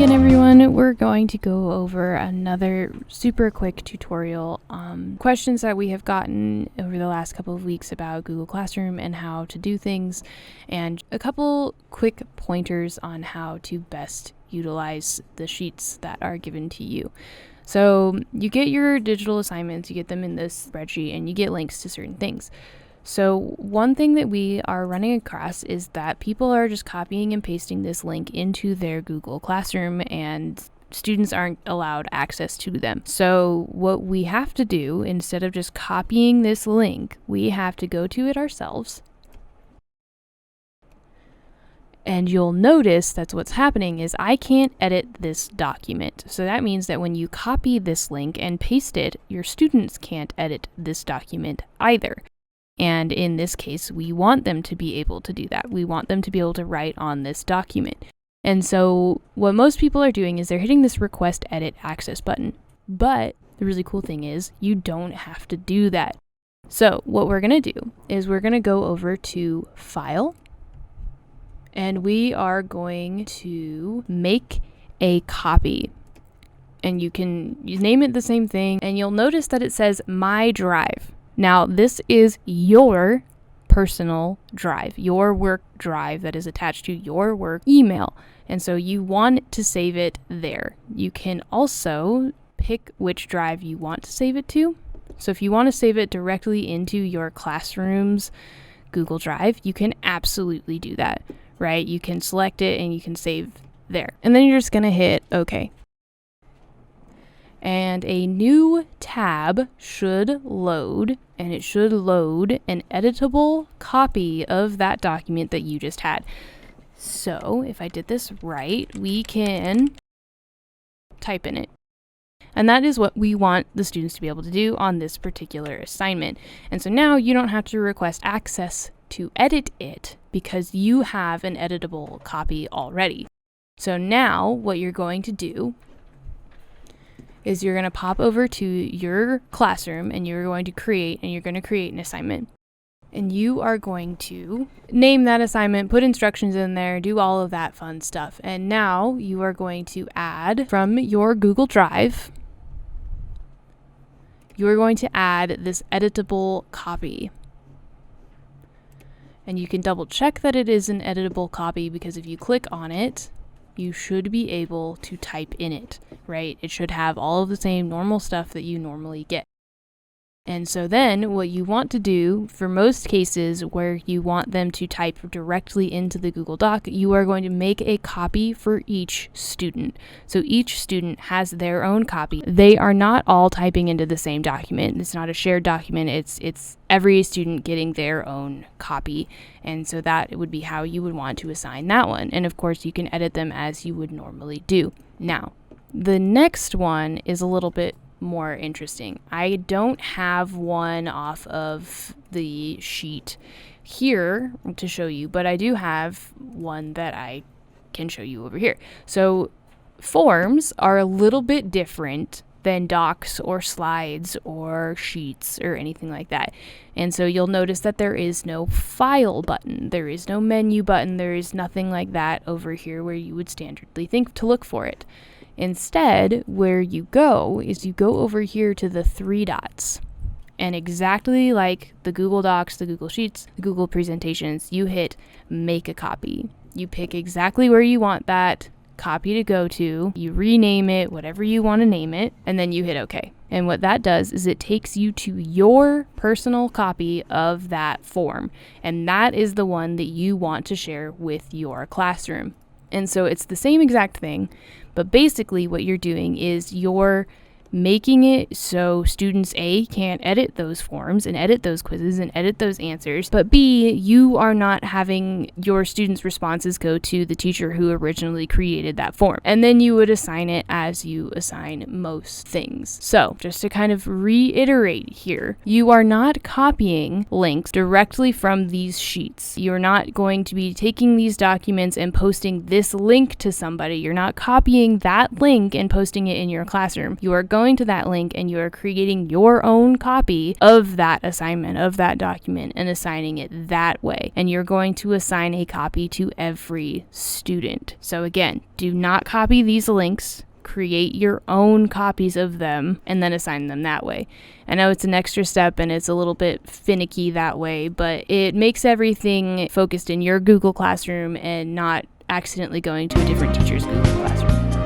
again, everyone. We're going to go over another super quick tutorial, questions that we have gotten over the last couple of weeks about Google Classroom and how to do things, and a couple quick pointers on how to best utilize the sheets that are given to you. So you get your digital assignments, you get them in this spreadsheet, and you get links to certain things. So one thing that we are running across is that people are just copying and pasting this link into their Google Classroom, and students aren't allowed access to them. So what we have to do, instead of just copying this link, we have to go to it ourselves. And you'll notice that's what's happening is I can't edit this document. So that means that when you copy this link and paste it, your students can't edit this document either. And in this case, we want them to be able to do that. We want them to be able to write on this document. And so what most people are doing is they're hitting this request edit access button. But the really cool thing is you don't have to do that. So what we're going to do is we're going to go over to File, and we are going to make a copy. And you name it the same thing, and you'll notice that it says My Drive. Now, this is your personal drive, your work drive that is attached to your work email. And so you want to save it there. You can also pick which drive you want to save it to. So if you want to save it directly into your classroom's Google Drive, you can absolutely do that, right? You can select it and you can save there. And then you're just going to hit OK. And a new tab should load, and it should load an editable copy of that document that you just had. So if I did this right, we can type in it. And that is what we want the students to be able to do on this particular assignment. And so now you don't have to request access to edit it because you have an editable copy already. So now what you're going to do is you're going to pop over to your classroom and you're going to create an assignment. And you are going to name that assignment, put instructions in there, do all of that fun stuff. And now you are going to add from your Google Drive, you are going to add this editable copy. And you can double check that it is an editable copy because if you click on it, you should be able to type in it, right? It should have all of the same normal stuff that you normally get. And so then what you want to do for most cases where you want them to type directly into the Google Doc, you are going to make a copy for each student. So each student has their own copy. They are not all typing into the same document. It's not a shared document. It's every student getting their own copy. And so that would be how you would want to assign that one. And of course, you can edit them as you would normally do. Now, the next one is a little bit more interesting. I don't have one off of the sheet here to show you, but I do have one that I can show you over here. So forms are a little bit different than docs or slides or sheets or anything like that. And so you'll notice that there is no file button. There is no menu button. There is nothing like that over here where you would standardly think to look for it. Instead, where you go is you go over here to the three dots. And exactly like the Google Docs, the Google Sheets, the Google Presentations, you hit Make a Copy. You pick exactly where you want that copy to go to. You rename it, whatever you want to name it, and then you hit OK. And what that does is it takes you to your personal copy of that form. And that is the one that you want to share with your classroom. And so it's the same exact thing, but basically what you're doing is you're making it so students A can't edit those forms and edit those quizzes and edit those answers, but B, you are not having your students' responses go to the teacher who originally created that form. And then you would assign it as you assign most things. So just to kind of reiterate here, you are not copying links directly from these sheets. You're not going to be taking these documents and posting this link to somebody. You're not copying that link and posting it in your classroom. You are going going to that link and you are creating your own copy of that assignment, of that document, and assigning it that way. And you're going to assign a copy to every student. So again, do not copy these links. Create your own copies of them and then assign them that way. I know it's an extra step and it's a little bit finicky that way, but it makes everything focused in your Google Classroom and not accidentally going to a different teacher's Google Classroom.